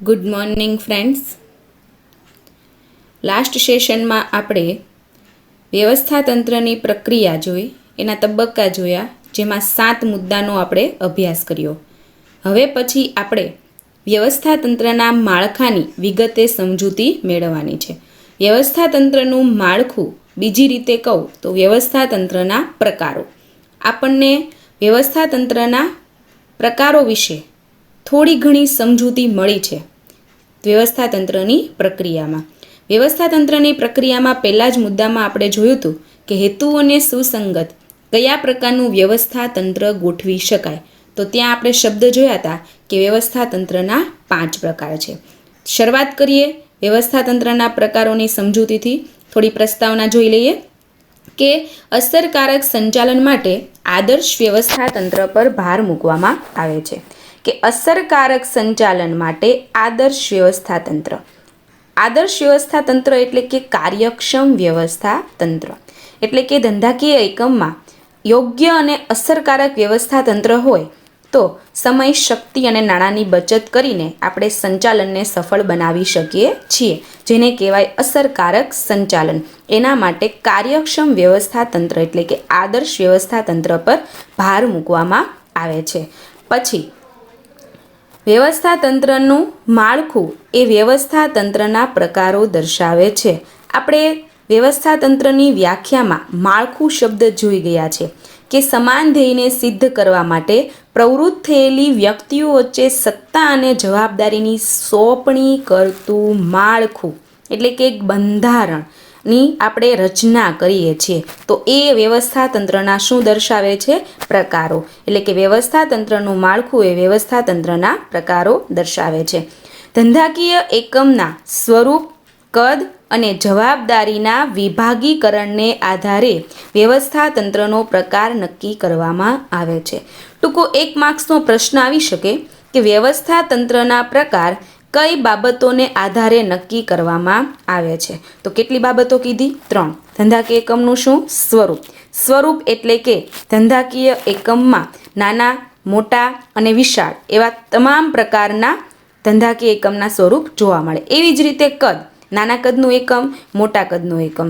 Good morning friends. Last સેશનમાં આપણે વ્યવસ્થાતંત્રની પ્રક્રિયા જોઈ, એના તબક્કા જોયા, જેમાં 7 મુદ્દાનો આપણે અભ્યાસ કર્યો. હવે પછી આપણે વ્યવસ્થાતંત્રના માળખાની વિગતે સમજૂતી મેળવવાની છે. વ્યવસ્થાતંત્રનું માળખું બીજી રીતે કહું તો વ્યવસ્થાતંત્રના પ્રકારો. આપણને વ્યવસ્થાતંત્રના પ્રકારો વિશે થોડી ઘણી સમજૂતી મળી છે વ્યવસ્થાતંત્રની પ્રક્રિયામાં. વ્યવસ્થાતંત્રની પ્રક્રિયામાં પહેલા જ મુદ્દામાં આપણે જોયું હતું કે હેતુઓને સુસંગત કયા પ્રકારનું વ્યવસ્થાતંત્ર ગોઠવી શકાય. તો ત્યાં આપણે શબ્દ જોયા હતા કે વ્યવસ્થાતંત્રના 5 પ્રકાર છે. શરૂઆત કરીએ વ્યવસ્થાતંત્રના પ્રકારોની સમજૂતીથી. થોડી પ્રસ્તાવના જોઈ લઈએ કે અસરકારક સંચાલન માટે આદર્શ વ્યવસ્થાતંત્ર પર ભાર મૂકવામાં આવે છે. કે અસરકારક સંચાલન માટે આદર્શ વ્યવસ્થાતંત્ર. આદર્શ વ્યવસ્થાતંત્ર એટલે કે કાર્યક્ષમ વ્યવસ્થાતંત્ર. એટલે કે ધંધાકીય એકમમાં યોગ્ય અને અસરકારક વ્યવસ્થાતંત્ર હોય તો સમય, શક્તિ અને નાણાંની બચત કરીને આપણે સંચાલનને સફળ બનાવી શકીએ છીએ, જેને કહેવાય અસરકારક સંચાલન. એના માટે કાર્યક્ષમ વ્યવસ્થાતંત્ર એટલે કે આદર્શ વ્યવસ્થાતંત્ર પર ભાર મૂકવામાં આવે છે. પછી વ્યવસ્થાતંત્રનું માળખું એ વ્યવસ્થાતંત્રના પ્રકારો દર્શાવે છે. આપણે વ્યવસ્થાતંત્રની વ્યાખ્યામાં માળખું શબ્દ જોઈ ગયા છે કે સમાન ધ્યેયને સિદ્ધ કરવા માટે પ્રવૃત્ત થયેલી વ્યક્તિઓ વચ્ચે સત્તા અને જવાબદારીની સોંપણી કરતું માળખું એટલે કે એક બંધારણની આપણે રચના કરીએ છીએ. તો એ વ્યવસ્થાતંત્રના શું દર્શાવે છે? પ્રકારો. એટલે કે વ્યવસ્થાતંત્રનું માળખું એ વ્યવસ્થાતંત્રના પ્રકારો દર્શાવે છે. ધંધાકીય એકમના સ્વરૂપ, કદ અને જવાબદારીના વિભાગીકરણને આધારે વ્યવસ્થાતંત્રનો પ્રકાર નક્કી કરવામાં આવે છે. ટૂંકો 1 માર્ક્સનો પ્રશ્ન આવી શકે કે વ્યવસ્થાતંત્રના પ્રકાર કઈ બાબતોને આધારે નક્કી કરવામાં આવે છે? તો કેટલી બાબતો કીધી? 3. ધંધાકીય એકમનું શું? સ્વરૂપ. સ્વરૂપ એટલે કે ધંધાકીય એકમમાં નાના, મોટા અને વિશાળ એવા તમામ પ્રકારના ધંધાકીય એકમના સ્વરૂપ જોવા મળે. એવી જ રીતે કદ, નાના કદનું એકમ, મોટા કદનું એકમ.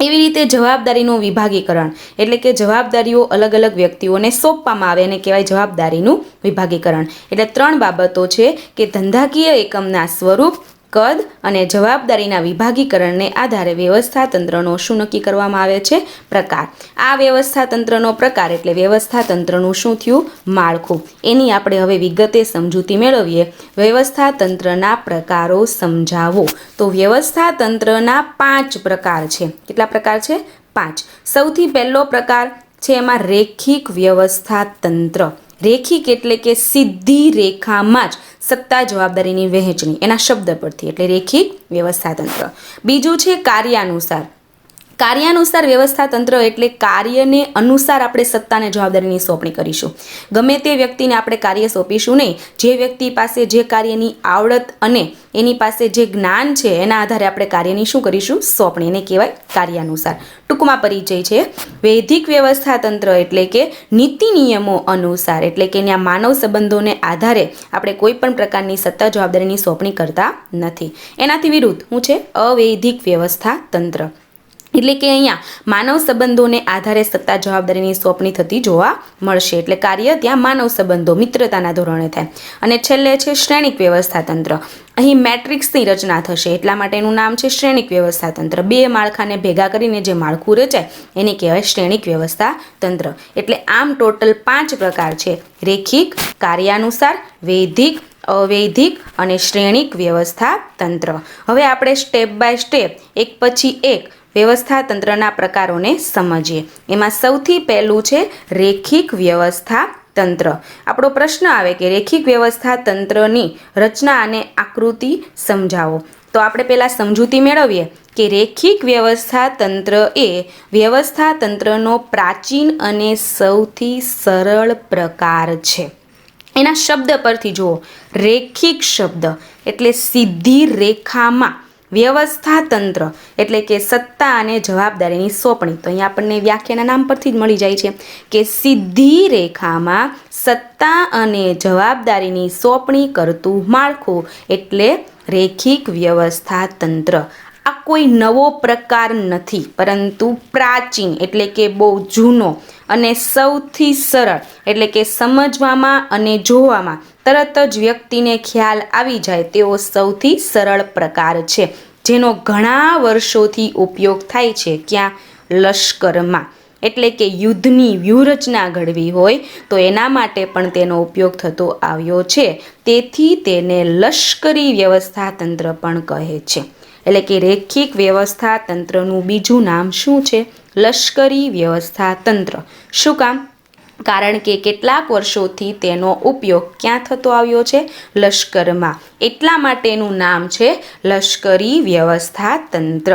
એવી રીતે જવાબદારીનું વિભાગીકરણ એટલે કે જવાબદારીઓ અલગ અલગ વ્યક્તિઓને સોંપવામાં આવે એને કહેવાય જવાબદારીનું વિભાગીકરણ. એટલે 3 બાબતો છે કે ધંધાકીય એકમના સ્વરૂપ, કદ અને જવાબદારીના વિભાગીકરણને આધારે વ્યવસ્થાતંત્રનો શું નક્કી કરવામાં આવે છે? પ્રકાર. આ વ્યવસ્થાતંત્રનો પ્રકાર એટલે વ્યવસ્થાતંત્રનું શું થયું? માળખું. એની આપણે હવે વિગતે સમજૂતી મેળવીએ. વ્યવસ્થાતંત્રના પ્રકારો સમજાવો. તો વ્યવસ્થાતંત્રના 5 પ્રકાર છે. કેટલા પ્રકાર છે? 5. સૌથી પહેલો પ્રકાર છે એમાં રેખિક વ્યવસ્થાતંત્ર. રેખિક એટલે કે સીધી રેખામાં જ સત્તા જવાબદારીની વહેંચણી, એના શબ્દ પરથી, એટલે રેખિક વ્યવસ્થાતંત્ર. બીજું છે કાર્યાનુસાર. કાર્યાનુસાર વ્યવસ્થાતંત્ર એટલે કાર્યને અનુસાર આપણે સત્તાને જવાબદારીની સોંપણી કરીશું. ગમે તે વ્યક્તિને આપણે કાર્ય સોંપીશું નહીં. જે વ્યક્તિ પાસે જે કાર્યની આવડત અને એની પાસે જે જ્ઞાન છે એના આધારે આપણે કાર્યની શું કરીશું? સોંપણી. એને કહેવાય કાર્યાનુસાર. ટૂંકમાં પરિચય છે. વૈધિક વ્યવસ્થાતંત્ર એટલે કે નીતિ નિયમો અનુસાર એટલે કે ત્યાં માનવ સંબંધોને આધારે આપણે કોઈ પણ પ્રકારની સત્તા જવાબદારીની સોંપણી કરતા નથી. એનાથી વિરુદ્ધ શું છે? અવૈધિક વ્યવસ્થાતંત્ર. એટલે કે અહીંયા માનવ સંબંધોને આધારે સત્તા જવાબદારીની સોંપણી થતી જોવા મળશે. એટલે કાર્ય ત્યાં માનવ સંબંધો, મિત્રતાના ધોરણે થાય. અને છેલ્લે છે શ્રેણિક વ્યવસ્થાતંત્ર. અહીં મેટ્રિક્સની રચના થશે એટલા માટે એનું નામ છે શ્રેણિક વ્યવસ્થાતંત્ર. 2 માળખાને ભેગા કરીને જે માળખું રચાય એને કહેવાય શ્રેણિક વ્યવસ્થાતંત્ર. એટલે આમ ટોટલ 5 પ્રકાર છે: રેખિક, કાર્યાનુસાર, વૈધિક, અવૈધિક અને શ્રેણિક વ્યવસ્થાતંત્ર. હવે આપણે સ્ટેપ બાય સ્ટેપ એક પછી એક વ્યવસ્થાતંત્રના પ્રકારોને સમજીએ. એમાં સૌથી પહેલું છે રેખિક વ્યવસ્થાતંત્ર. આપણો પ્રશ્ન આવે કે રેખિક વ્યવસ્થાતંત્રની રચના અને આકૃતિ સમજાવો. તો આપણે પહેલાં સમજૂતી મેળવીએ કે રેખિક વ્યવસ્થાતંત્ર એ વ્યવસ્થાતંત્રનો પ્રાચીન અને સૌથી સરળ પ્રકાર છે. એના શબ્દ પરથી જુઓ. રેખિક શબ્દ એટલે સીધી રેખામાં વ્યવસ્થા તંત્ર એટલે કે સત્તા અને જવાબદારીની સોંપણી. તો અહીંયા આપણને વ્યાખ્યાના નામ પરથી જ મળી જાય છે કે સીધી રેખામાં સત્તા અને જવાબદારીની સોંપણી કરતું માળખું એટલે રેખિક વ્યવસ્થા તંત્ર. આ કોઈ નવો પ્રકાર નથી, પરંતુ પ્રાચીન એટલે કે બહુ જૂનો અને સૌથી સરળ એટલે કે સમજવામાં અને જોવામાં તરત જ વ્યક્તિને ખ્યાલ આવી જાય તેવો સૌથી સરળ પ્રકાર છે, જેનો ઘણા વર્ષોથી ઉપયોગ થાય છે. ક્યાં? લશ્કરમાં. એટલે કે યુદ્ધની વ્યૂહરચના ઘડવી હોય તો એના માટે પણ તેનો ઉપયોગ થતો આવ્યો છે. તેથી તેને લશ્કરી વ્યવસ્થા તંત્ર પણ કહે છે. એટલે કે રેખિક વ્યવસ્થા તંત્રનું બીજું નામ શું છે? લશ્કરી વ્યવસ્થા તંત્ર. શું કામ? કારણ કે કેટલાક વર્ષોથી તેનો ઉપયોગ ક્યાં થતો આવ્યો છે? લશ્કરમાં. એટલા માટેનું નામ છે લશ્કરી વ્યવસ્થા તંત્ર.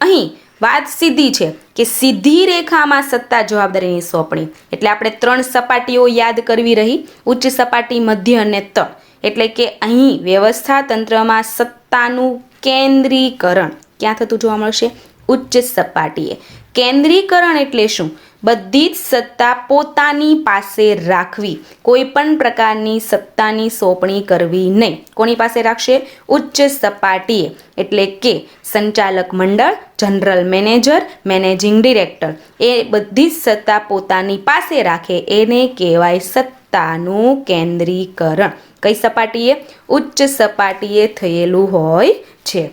અહીં વાત સીધી છે કે સીધી રેખામાં સત્તા જવાબદારીની સોંપણી. એટલે આપણે 3 સપાટીઓ યાદ કરવી રહી, ઉચ્ચ સપાટી, મધ્ય અને તળ. એટલે કે અહીં વ્યવસ્થા તંત્રમાં સત્તાનું કેન્દ્રીકરણ ક્યાં થતું જોવા મળશે? ઉચ્ચ સપાટીએ. કેન્દ્રીકરણ એટલે શું? બધી જ સત્તા પોતાની પાસે રાખવી, કોઈ પણ પ્રકારની સત્તાની સોંપણી કરવી નહીં. કોની પાસે રાખશે? ઉચ્ચ સપાટીએ. એટલે કે સંચાલક મંડળ, જનરલ મેનેજર, મેનેજિંગ ડિરેક્ટર, એ બધી જ સત્તા પોતાની પાસે રાખે એને કહેવાય સત્તાનું કેન્દ્રીકરણ. કઈ સપાટીએ? ઉચ્ચ સપાટીએ થયેલું હોય છે.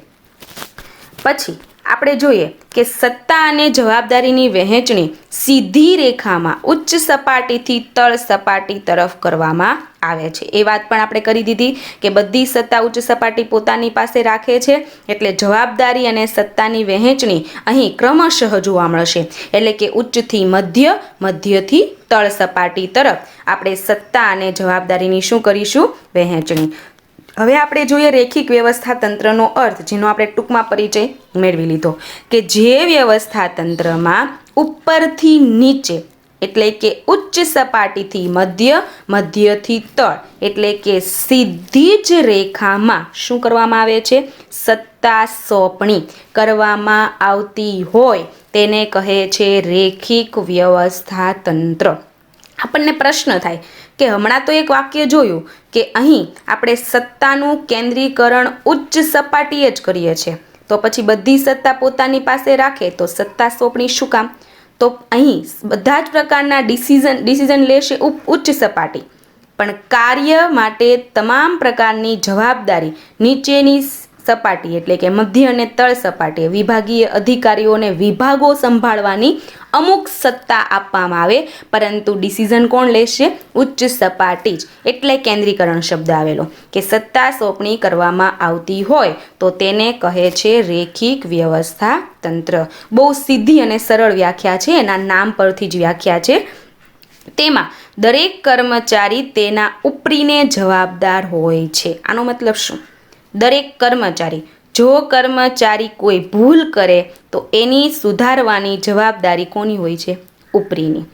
પછી આપણે જોઈએ કે સત્તા અને જવાબદારીની વહેંચણી સીધી રેખામાં ઉચ્ચ સપાટીથી તળ સપાટી તરફ કરવામાં આવે છે. એ વાત પણ આપણે કરી દીધી કે બધી સત્તા ઉચ્ચ સપાટી પોતાની પાસે રાખે છે. એટલે જવાબદારી અને સત્તાની વહેંચણી અહીં ક્રમશઃ જોવા મળશે. એટલે કે ઉચ્ચથી મધ્ય, મધ્યથી તળ સપાટી તરફ આપણે સત્તા અને જવાબદારીની શું કરીશું? વહેંચણી. હવે આપણે જોઈએ રેખિક વ્યવસ્થા તંત્રનો અર્થ, જેનો આપણે ટૂંકમાં પરિચય મેળવી લીધો કે જે વ્યવસ્થા તંત્રમાં ઉપરથી નીચે એટલે કે ઉચ્ચ સપાટીથી મધ્ય, મધ્યથી તળ એટલે કે સીધી જ રેખામાં શું કરવામાં આવે છે? સત્તા સોંપણી કરવામાં આવતી હોય તેને કહે છે રેખિક વ્યવસ્થા તંત્ર. આપણને પ્રશ્ન થાય કે હમણાં તો એક વાક્ય જોયું કે અહીં આપણે સત્તાનું કેન્દ્રીકરણ ઉચ્ચ સપાટીએ જ કરીએ છીએ, તો પછી બધી સત્તા પોતાની પાસે રાખે તો સત્તા સોંપણી શું કામ? તો અહીં બધા જ પ્રકારના ડિસિઝન લેશે ઉચ્ચ સપાટી, પણ કાર્ય માટે તમામ પ્રકારની જવાબદારી નીચેની સપાટી એટલે કે મધ્ય અને તળ સપાટીએ વિભાગીય અધિકારીઓને વિભાગો સંભાળવાની અમુક સત્તા આપવામાં આવે, પરંતુ ડિસિઝન કોણ લેશે? ઉચ્ચ સપાટી જ. એટલે કેન્દ્રીકરણ શબ્દ આવેલો કે સત્તા સોંપણી કરવામાં આવતી હોય તો તેને કહે છે રેખિક વ્યવસ્થા તંત્ર. બહુ સીધી અને સરળ વ્યાખ્યા છે, એના નામ પરથી જ વ્યાખ્યા છે. તેમાં દરેક કર્મચારી તેના ઉપરીને જવાબદાર હોય છે. આનો મતલબ શું? દરેક કર્મચારી, જો કર્મચારી કોઈ ભૂલ કરે તો એની સુધારવાની જવાબદારી કોની હોય છે? ઉપરીની.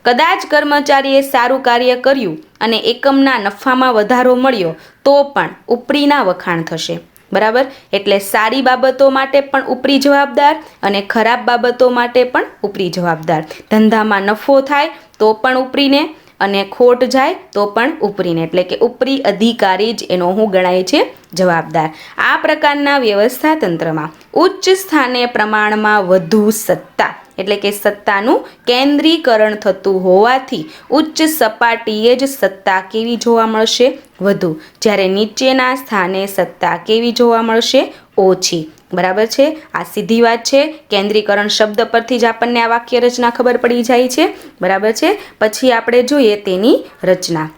કદાચ કર્મચારીએ સારું કાર્ય કર્યું અને એકમના નફામાં વધારો મળ્યો તો પણ ઉપરીના વખાણ થશે. બરાબર? એટલે સારી બાબતો માટે પણ ઉપરી જવાબદાર અને ખરાબ બાબતો માટે પણ ઉપરી જવાબદાર. ધંધામાં નફો થાય તો પણ ઉપરીને અને ખોટ જાય તો પણ ઉપરીને. એટલે કે ઉપરી અધિકારી જ એનો હું ગણાય છે જવાબદાર. આ પ્રકારના વ્યવસ્થા તંત્રમાં ઉચ્ચ સ્થાને પ્રમાણમાં વધુ સત્તા એટલે કે સત્તાનું કેન્દ્રીકરણ થતું હોવાથી ઉચ્ચ સપાટીએ જ સત્તા કેવી જોવા મળશે? વધુ. જ્યારે નીચેના સ્થાને સત્તા કેવી જોવા મળશે? ઓછી. બરાબર છે? આ સીધી વાત છે. કેન્દ્રીકરણ શબ્દ પરથી જ આપણને આ વાક્ય રચના ખબર પડી જાય છે. બરાબર છે? પછી આપણે જોઈએ તેની રચના.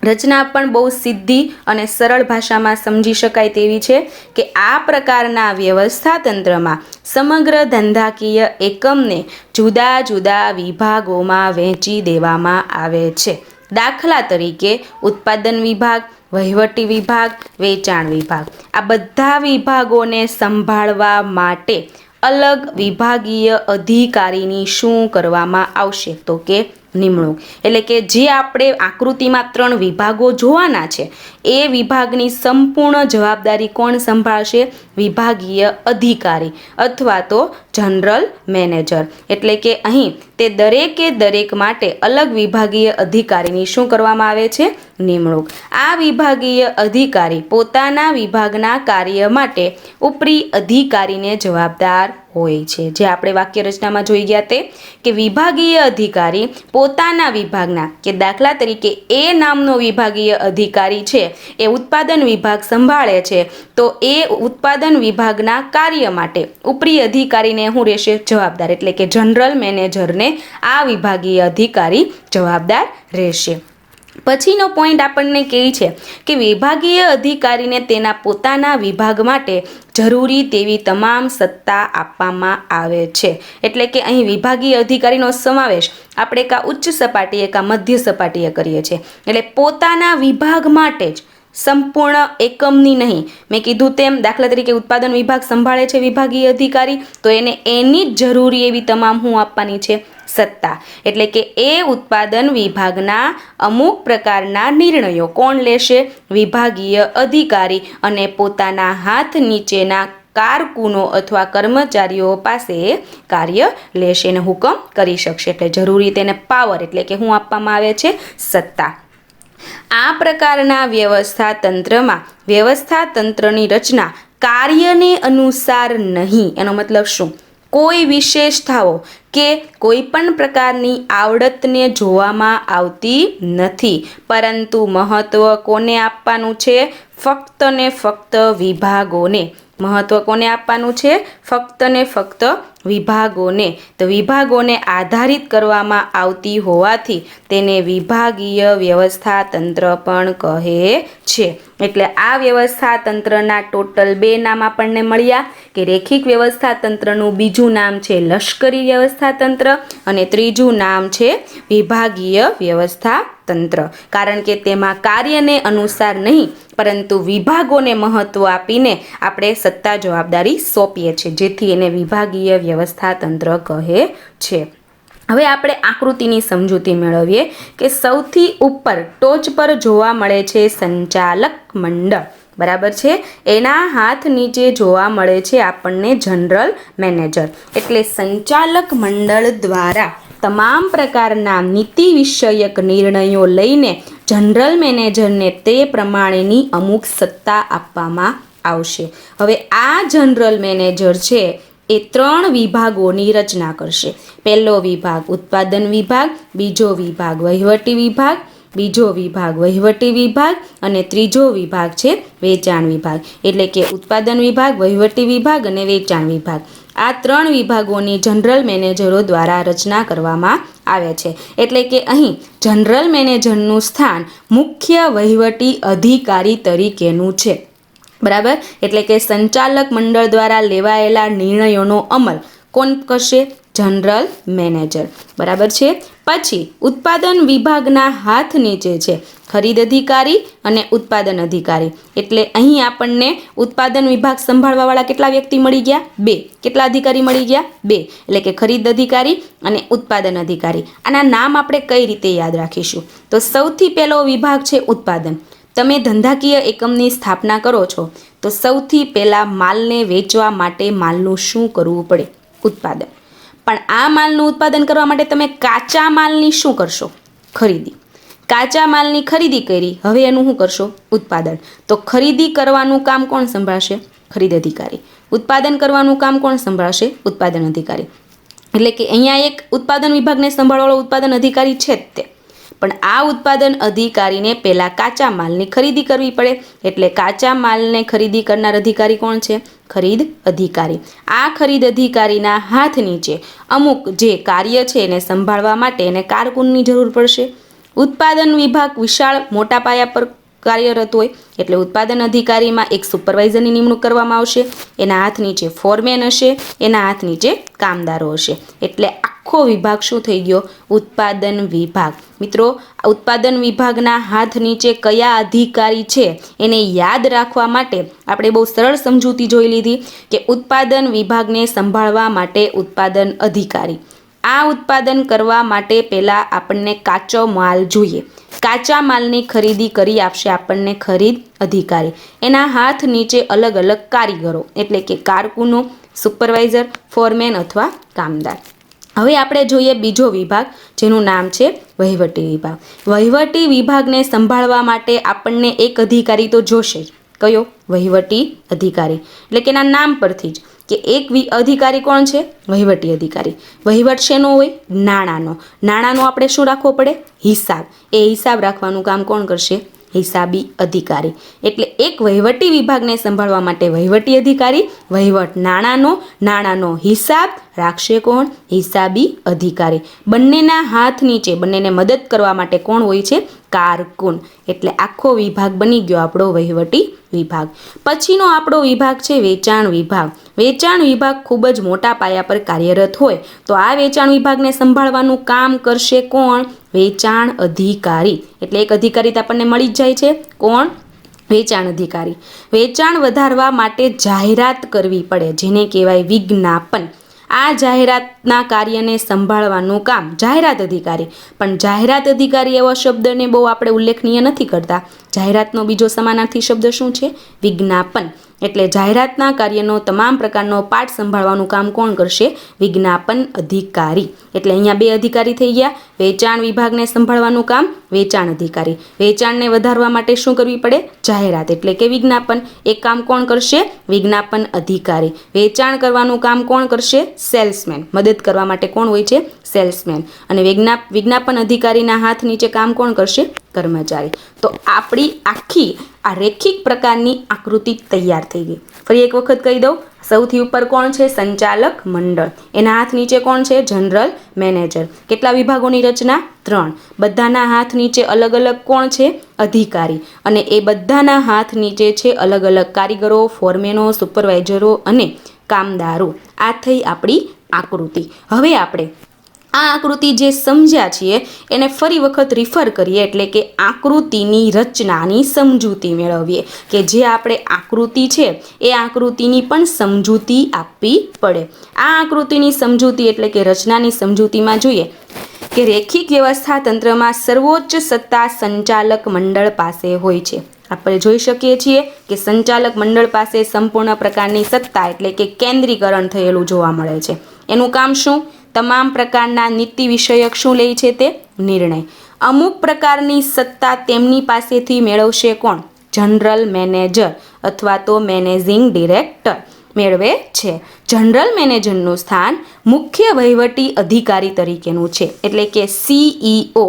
રચના પણ બહુ સીધી અને સરળ ભાષામાં સમજી શકાય તેવી છે કે આ પ્રકારના વ્યવસ્થા તંત્રમાં સમગ્ર ધંધાકીય એકમને જુદા જુદા વિભાગોમાં વહેંચી દેવામાં આવે છે. દાખલા તરીકે ઉત્પાદન વિભાગ, વહીવટી વિભાગ, વેચાણ વિભાગ. આ બધા વિભાગોને સંભાળવા માટે અલગ વિભાગીય અધિકારીની શું કરવામાં આવશે? તો કે નિમણૂક. એટલે કે જે આપણે આકૃતિમાં 3 વિભાગો જોવાના છે એ વિભાગની સંપૂર્ણ જવાબદારી કોણ સંભાળશે? વિભાગીય અધિકારી અથવા તો જનરલ મેનેજર. એટલે કે અહીં તે દરેકે દરેક માટે અલગ વિભાગીય અધિકારીની શું કરવામાં આવે છે? નિમણૂક. આ વિભાગીય અધિકારી પોતાના વિભાગના કાર્ય માટે ઉપરી અધિકારીને જવાબદાર હોય છે. જે આપણે વાક્ય રચનામાં જોઈ ગયા તે કે વિભાગીય અધિકારી પોતાના વિભાગના, કે દાખલા તરીકે એ નામનો વિભાગીય અધિકારી છે એ ઉત્પાદન વિભાગ સંભાળે છે, તો એ ઉત્પાદન વિભાગના કાર્ય માટે ઉપરી અધિકારીને શું રહેશે? જવાબદાર. એટલે કે જનરલ મેનેજરને આ વિભાગીય અધિકારી જવાબદાર રહેશે. પછીનો પોઈન્ટ આપણને કહે છે કે વિભાગીય અધિકારીને તેના પોતાના વિભાગ માટે જરૂરી તેવી તમામ સત્તા આપવામાં આવે છે. એટલે કે અહીં વિભાગીય અધિકારીનો સમાવેશ આપણે કાં ઉચ્ચ સપાટીએ કાં મધ્ય સપાટીએ કરીએ છીએ. એટલે પોતાના વિભાગ માટે જ, સંપૂર્ણ એકમની નહીં. મેં કીધું તેમ દાખલા તરીકે ઉત્પાદન વિભાગ સંભાળે છે વિભાગીય અધિકારી, તો એને એની જ જરૂરી એવી તમામ શું આપવાની છે? સત્તા. એટલે કે એ ઉત્પાદન વિભાગના અમુક પ્રકારના નિર્ણયો કોણ લેશે? વિભાગીય અધિકારી, અને પોતાના હાથ નીચેના કારકુનો અથવા કર્મચારીઓ પાસે કાર્ય લેશે અને હુકમ કરી શકશે. એટલે જરૂરી તેને પાવર, એટલે કે શું આપવામાં આવે છે? સત્તા. આ પ્રકારના વ્યવસ્થા તંત્રમાં વ્યવસ્થા તંત્રની રચના કાર્યને અનુસાર નહીં. એનો મતલબ શું? કોઈ વિશેષતાઓ કે કોઈ પણ પ્રકારની આવડતને જોવામાં આવતી નથી, પરંતુ મહત્વ કોને આપવાનું છે? ફક્ત ને ફક્ત વિભાગોને. મહત્વ કોને આપવાનું છે? ફક્ત ને ફક્ત વિભાગોને. તો વિભાગોને આધારિત કરવામાં આવતી હોવાથી તેને વિભાગીય વ્યવસ્થા તંત્ર પણ કહે છે. એટલે આ વ્યવસ્થા તંત્રના ટોટલ 2 નામ આપણને મળ્યા કે રેખિક વ્યવસ્થા તંત્રનું બીજું નામ છે લશ્કરી વ્યવસ્થા તંત્ર અને ત્રીજું નામ છે વિભાગીય વ્યવસ્થા તંત્ર. કારણ કે તેમાં કાર્યને અનુસાર નહીં પરંતુ વિભાગોને મહત્વ આપીને આપણે સત્તા જવાબદારી સોંપીએ છીએ, જેથી એને વિભાગીય વ્યવસ્થા તંત્ર કહે છે. હવે આપણે આકૃતિની સમજૂતી મેળવીએ કે સૌથી ઉપર ટોચ પર જોવા મળે છે સંચાલક મંડળ. બરાબર છે? એના હાથ નીચે જોવા મળે છે આપણને જનરલ મેનેજર. એટલે સંચાલક મંડળ દ્વારા તમામ પ્રકારના નીતિ વિષયક નિર્ણયો લઈને જનરલ મેનેજરને તે પ્રમાણેની અમુક સત્તા આપવામાં આવશે. હવે આ જનરલ મેનેજર છે એ 3 વિભાગોની રચના કરશે. પહેલો વિભાગ ઉત્પાદન વિભાગ, બીજો વિભાગ વહીવટી વિભાગ, બીજો વિભાગ વહીવટી વિભાગ અને ત્રીજો વિભાગ છે વેચાણ વિભાગ. એટલે કે ઉત્પાદન વિભાગ, વહીવટી વિભાગ અને વેચાણ વિભાગ. આ 3 વિભાગોની જનરલ મેનેજરો દ્વારા રચના કરવામાં આવે છે. એટલે કે અહીં જનરલ મેનેજરનું સ્થાન મુખ્ય વહીવટી અધિકારી તરીકેનું છે. બરાબર? એટલે કે સંચાલક મંડળ દ્વારા લેવાયેલા નિર્ણયોનો અમલ કોણ કરશે? General manager. બરાબર છે? પછી ઉત્પાદન વિભાગના હાથ નીચે છે ખરીદ અધિકારી અને ઉત્પાદન અધિકારી. એટલે અહીં આપણને ઉત્પાદન વિભાગ સંભાળવાવાળા કેટલા વ્યક્તિ મળી ગયા? 2. કેટલા અધિકારી મળી ગયા? 2. એટલે કે ખરીદ અધિકારી અને ઉત્પાદન અધિકારી. આના નામ આપણે કઈ રીતે યાદ રાખીશું? તો સૌથી પહેલો વિભાગ છે ઉત્પાદન. તમે ધંધાકીય એકમની સ્થાપના કરો છો તો સૌથી પહેલાં માલને વેચવા માટે માલનું શું કરવું પડે? ઉત્પાદન. પણ આ માલનું ઉત્પાદન કરવા માટે તમે કાચા માલની શું કરશો? ખરીદી. કાચા માલની ખરીદી કરી, હવે એનું શું કરશો? ઉત્પાદન. તો ખરીદી કરવાનું કામ કોણ સંભાળશે? ખરીદ અધિકારી. ઉત્પાદન કરવાનું કામ કોણ સંભાળશે? ઉત્પાદન અધિકારી. એટલે કે અહીંયા એક ઉત્પાદન વિભાગને સંભાળવાળો ઉત્પાદન અધિકારી છે જ તે. પણ આ ઉત્પાદન અધિકારીને પહેલાં કાચા માલની ખરીદી કરવી પડે. એટલે કાચા માલને ખરીદી કરનાર અધિકારી કોણ છે? ખરીદ અધિકારી. આ ખરીદ અધિકારીના હાથ નીચે અમુક જે કાર્ય છે એને સંભાળવા માટે એને કારકુનની જરૂર પડશે. ઉત્પાદન વિભાગ વિશાળ મોટા પાયા પર કાર્યરત હોય એટલે ઉત્પાદન અધિકારીમાં એક સુપરવાઇઝરની નિમણૂક કરવામાં આવશે. એના હાથ નીચે ફોરમેન હશે, એના હાથ નીચે કામદારો હશે. એટલે આખો વિભાગ શું થઈ ગયો? ઉત્પાદન વિભાગ. મિત્રો, ઉત્પાદન વિભાગના હાથ નીચે કયા અધિકારી છે એને યાદ રાખવા માટે આપણે બહુ સરળ સમજૂતી જોઈ લીધી કે ઉત્પાદન વિભાગને સંભાળવા માટે ઉત્પાદન અધિકારી. આ ઉત્પાદન કરવા માટે પહેલાં આપણને કાચો માલ જોઈએ. કાચા માલની ખરીદી કરી આપશે આપણને ખરીદ અધિકારી. એના હાથ નીચે અલગ અલગ કારીગરો એટલે કે કારકુનો, સુપરવાઇઝર, ફોરમેન અથવા કામદાર. હવે આપણે જોઈએ બીજો વિભાગ જેનું નામ છે વહીવટી વિભાગ. વહીવટી વિભાગને સંભાળવા માટે આપણને એક અધિકારી તો જોશે જ. કયો? વહીવટી અધિકારી. એટલે કે એના નામ પરથી જ કે એક અધિકારી કોણ છે? વહીવટી અધિકારી. વહીવટ શેનો હોય? નાણાંનો. નાણાંનો આપણે શું રાખવો પડે? હિસાબ. એ હિસાબ રાખવાનું કામ કોણ કરશે? હિસાબી અધિકારી. એટલે એક વહીવટી વિભાગને સંભાળવા માટે વહીવટી અધિકારી, વહીવટ નાણાંનો હિસાબ રાખશે કોણ? હિસાબી અધિકારી. બંનેના હાથ નીચે બંનેને મદદ કરવા માટે કોણ હોય છે? કારકુન. એટલે આખો વિભાગ બની ગયો આપણો વહીવટી વિભાગ. પછીનો આપણો વિભાગ છે વેચાણ વિભાગ. વેચાણ વિભાગ ખૂબ જ મોટા પાયા પર કાર્યરત હોય તો આ વેચાણ વિભાગને સંભાળવાનું કામ કરશે કોણ? વેચાણ અધિકારી. એટલે એક અધિકારી આપણને મળી જ જાય છે. કોણ? વેચાણ અધિકારી. વેચાણ વધારવા માટે જાહેરાત કરવી પડે જેને કહેવાય વિજ્ઞાપન. આ જાહેરાતના કાર્યને સંભાળવાનું કામ જાહેરાત અધિકારી. પણ જાહેરાત અધિકારી એવો શબ્દને બહુ આપણે ઉલ્લેખનીય નથી કરતા. જાહેરાતનો બીજો સમાનાર્થી શબ્દ શું છે? વિજ્ઞાપન. એટલે જાહેરાતના કાર્યનો તમામ પ્રકારનો પાઠ સંભાળવાનું કામ કોણ કરશે? વિજ્ઞાપન અધિકારી. એટલે અહીંયા બે અધિકારી થઈ ગયા. વેચાણ વિભાગને સંભાળવાનું કામ વેચાણ અધિકારી. વેચાણને વધારવા માટે શું કરવી પડે? જાહેરાત એટલે કે વિજ્ઞાપન. એક કામ કોણ કરશે? વિજ્ઞાપન અધિકારી. વેચાણ કરવાનું કામ કોણ કરશે? સેલ્સમેન. મદદ કરવા માટે કોણ હોય છે? સેલ્સમેન. અને વિજ્ઞાપન અધિકારીના હાથ નીચે કામ કોણ કરશે? કર્મચારી. તો આપણી આખી આ રેખિક પ્રકારની આકૃતિ તૈયાર થઈ ગઈ. ફરી એક વખત કહી દઉં. સૌથી ઉપર કોણ છે? સંચાલક મંડળ. એના હાથ નીચે કોણ છે? General manager. કેટલા વિભાગોની રચના? 3. બધાના હાથ નીચે અલગ અલગ કોણ છે? અધિકારી. અને એ બધાના હાથ નીચે છે અલગ અલગ કારીગરો, ફોરમેનો, સુપરવાઇઝરો અને કામદારો. આ થઈ આપણી આકૃતિ. હવે આપણે આ આકૃતિ જે સમજ્યા છીએ એને ફરી વખત રિફર કરીએ એટલે કે આકૃતિની રચનાની સમજૂતી મેળવીએ કે જે આપણે આકૃતિ છે એ આકૃતિની પણ સમજૂતી આપવી પડે. આ આકૃતિની સમજૂતી એટલે કે રચનાની સમજૂતીમાં જોઈએ કે રેખિક વ્યવસ્થા તંત્રમાં સર્વોચ્ચ સત્તા સંચાલક મંડળ પાસે હોય છે. આપણે જોઈ શકીએ છીએ કે સંચાલક મંડળ પાસે સંપૂર્ણ પ્રકારની સત્તા એટલે કે કેન્દ્રીકરણ થયેલું જોવા મળે છે. એનું કામ શું? તમામ પ્રકારના નીતિ વિષયક શું લે છે? તે નિર્ણય. અમુક પ્રકારની સત્તા તેમની પાસેથી મેળવશે કોણ? જનરલ મેનેજર અથવા તો મેનેજિંગ ડિરેક્ટર મેળવે છે. જનરલ મેનેજરનું સ્થાન મુખ્ય વહીવટી અધિકારી તરીકેનું છે એટલે કે CEO.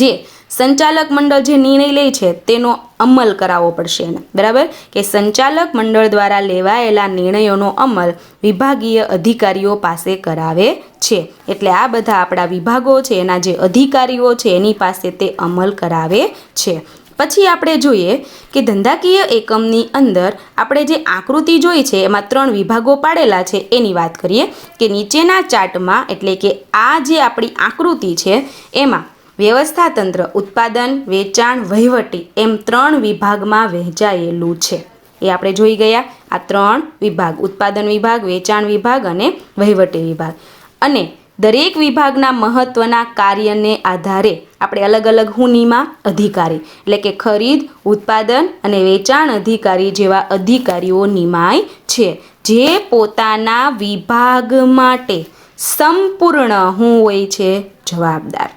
જે સંચાલક મંડળ જે નિર્ણય લે છે તેનો અમલ કરાવવો પડશે એને. બરાબર કે સંચાલક મંડળ દ્વારા લેવાયેલા નિર્ણયોનો અમલ વિભાગીય અધિકારીઓ પાસે કરાવે છે. એટલે આ બધા આપણા વિભાગો છે એના જે અધિકારીઓ છે એની પાસે તે અમલ કરાવે છે. પછી આપણે જોઈએ કે ધંધાકીય એકમની અંદર આપણે જે આકૃતિ જોઈ છે એમાં 3 વિભાગો પાડેલા છે એની વાત કરીએ કે નીચેના ચાર્ટમાં એટલે કે આ જે આપણી આકૃતિ છે એમાં વ્યવસ્થા તંત્ર ઉત્પાદન, વેચાણ, વહીવટી એમ 3 વિભાગમાં વહેંચાયેલું છે. એ આપણે જોઈ ગયા. આ 3 વિભાગ ઉત્પાદન વિભાગ, વેચાણ વિભાગ અને વહીવટી વિભાગ. અને દરેક વિભાગના મહત્વના કાર્યને આધારે આપણે અલગ અલગ હુનીમાં અધિકારી એટલે કે ખરીદ, ઉત્પાદન અને વેચાણ અધિકારી જેવા અધિકારીઓ નિમાય છે જે પોતાના વિભાગ માટે સંપૂર્ણ હોય છે જવાબદાર.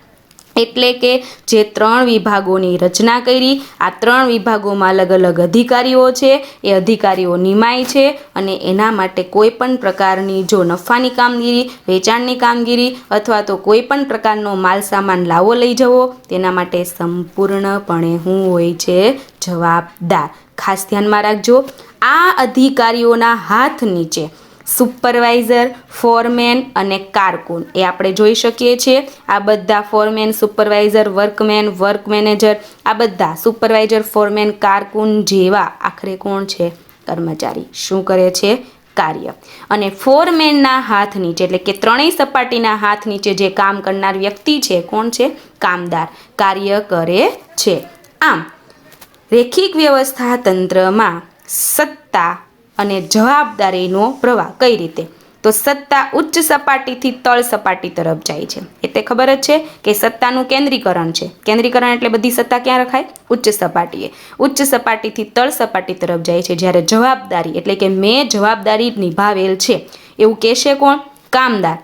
એટલે કે જે 3 વિભાગોની રચના કરી આ 3 વિભાગોમાં અલગ અલગ અધિકારીઓ છે એ અધિકારીઓ નિમાય છે અને એના માટે કોઈ પણ પ્રકારની જો નફાની કામગીરી, વેચાણની કામગીરી અથવા તો કોઈ પણ પ્રકારનો માલ સામાન લાવો લઈ જવો તેના માટે સંપૂર્ણપણે શું હોય છે? જવાબદાર. ખાસ ધ્યાનમાં રાખજો આ અધિકારીઓના હાથ નીચે સુપરવાઇઝર, ફોરમેન અને કારકુન એ આપણે જોઈ શકીએ છીએ. આ બધા foreman, supervisor, workmen, work manager આ બધા સુપરવાઇઝર, ફોરમેન, કારકુન જેવા આખરે કોણ છે? કર્મચારી. શું કરે છે? કાર્ય. અને ફોરમેનના હાથ નીચે એટલે કે 3 સપાટીના હાથ નીચે જે કામ કરનાર વ્યક્તિ છે કોણ છે? કામદાર. કાર્ય કરે છે. આમ રેખિક વ્યવસ્થા તંત્રમાં સત્તા અને જવાબદારીનો પ્રવાહ કઈ રીતે? તો સત્તા ઉચ્ચ સપાટીથી તળ સપાટી તરફ જાય છે. એટલે ખબર જ છે કે સત્તાનું કેન્દ્રીકરણ છે. કેન્દ્રીકરણ એટલે બધી સત્તા ક્યાં રખાય? ઉચ્ચ સપાટીએ. ઉચ્ચ સપાટીથી તળ સપાટી તરફ જાય છે. જ્યારે જવાબદારી એટલે કે મેં જવાબદારી નિભાવેલ છે એવું કહેશે કોણ? કામદાર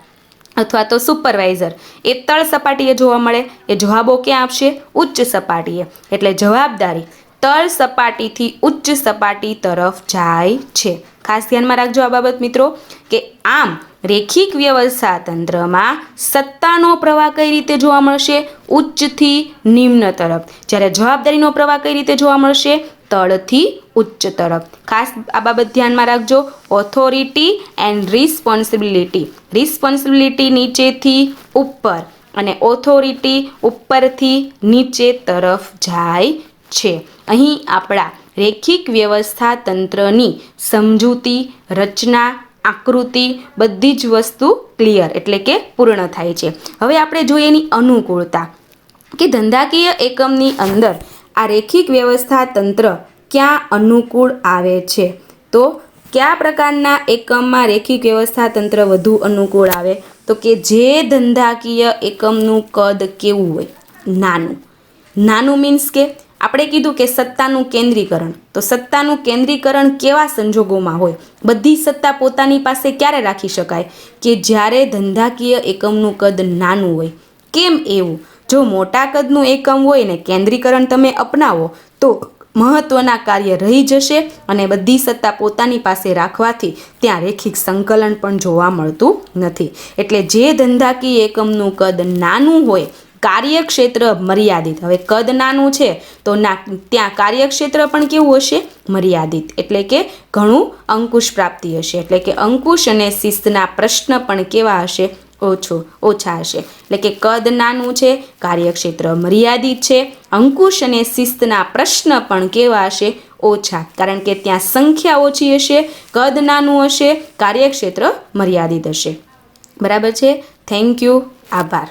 અથવા તો સુપરવાઇઝર. એ તળ સપાટીએ જોવા મળે. એ જવાબો ક્યાં આપશે? ઉચ્ચ સપાટીએ. એટલે જવાબદારી તળ સપાટીથી ઉચ્ચ સપાટી તરફ જાય છે. ખાસ ધ્યાનમાં રાખજો આ બાબત મિત્રો, કે આમ રેખિક વ્યવસ્થા તંત્રમાં સત્તાનો પ્રવાહ કઈ રીતે જોવા મળશે? ઉચ્ચથી નિમ્ન તરફ. જ્યારે જવાબદારીનો પ્રવાહ કઈ રીતે જોવા મળશે? તળથી ઉચ્ચ તરફ. ખાસ આ બાબત ધ્યાનમાં રાખજો. Authority and responsibility. રિસ્પોન્સિબિલિટી નીચેથી ઉપર અને ઓથોરિટી ઉપરથી નીચે તરફ જાય છે. અહીં આપણા રેખિક વ્યવસ્થા તંત્રની સમજૂતી, રચના, આકૃતિ બધી જ વસ્તુ ક્લિયર એટલે કે પૂર્ણ થાય છે. હવે આપણે જોઈએ એની અનુકૂળતા, કે ધંધાકીય એકમની અંદર આ રેખિક વ્યવસ્થા તંત્ર ક્યાં અનુકૂળ આવે છે. તો કયા પ્રકારના એકમમાં રેખિક વ્યવસ્થા તંત્ર વધુ અનુકૂળ આવે? તો કે જે ધંધાકીય એકમનું કદ કેવું હોય? નાનું. નાનું મીન્સ કે આપણે કીધું કે સત્તાનું કેન્દ્રીકરણ. તો સત્તાનું કેન્દ્રીકરણ કેવા સંજોગોમાં હોય? બધી સત્તા પોતાની પાસે ક્યારે રાખી શકાય? કે જ્યારે ધંધાકીય એકમનું કદ નાનું હોય. કેમ એવું? જો મોટા કદનું એકમ હોય ને કેન્દ્રીકરણ તમે અપનાવો તો મહત્વના કાર્ય રહી જશે અને બધી સત્તા પોતાની પાસે રાખવાથી ત્યાં રેખિક સંકલન પણ જોવા મળતું નથી. એટલે જે ધંધાકીય એકમનું કદ નાનું હોય, કાર્યક્ષેત્ર મર્યાદિત. હવે કદ નાનું છે તો ત્યાં કાર્યક્ષેત્ર પણ કેવું હશે? મર્યાદિત. એટલે કે ઘણું અંકુશ પ્રાપ્તિ હશે. એટલે કે અંકુશ અને શિસ્તના પ્રશ્ન પણ કેવા હશે? ઓછા હશે. એટલે કે કદ નાનું છે, કાર્યક્ષેત્ર મર્યાદિત છે, અંકુશ અને શિસ્તના પ્રશ્ન પણ કેવા હશે? ઓછા. કારણ કે ત્યાં સંખ્યા ઓછી હશે, કદ નાનું હશે, કાર્યક્ષેત્ર મર્યાદિત હશે. બરાબર છે? Thank you. આભાર.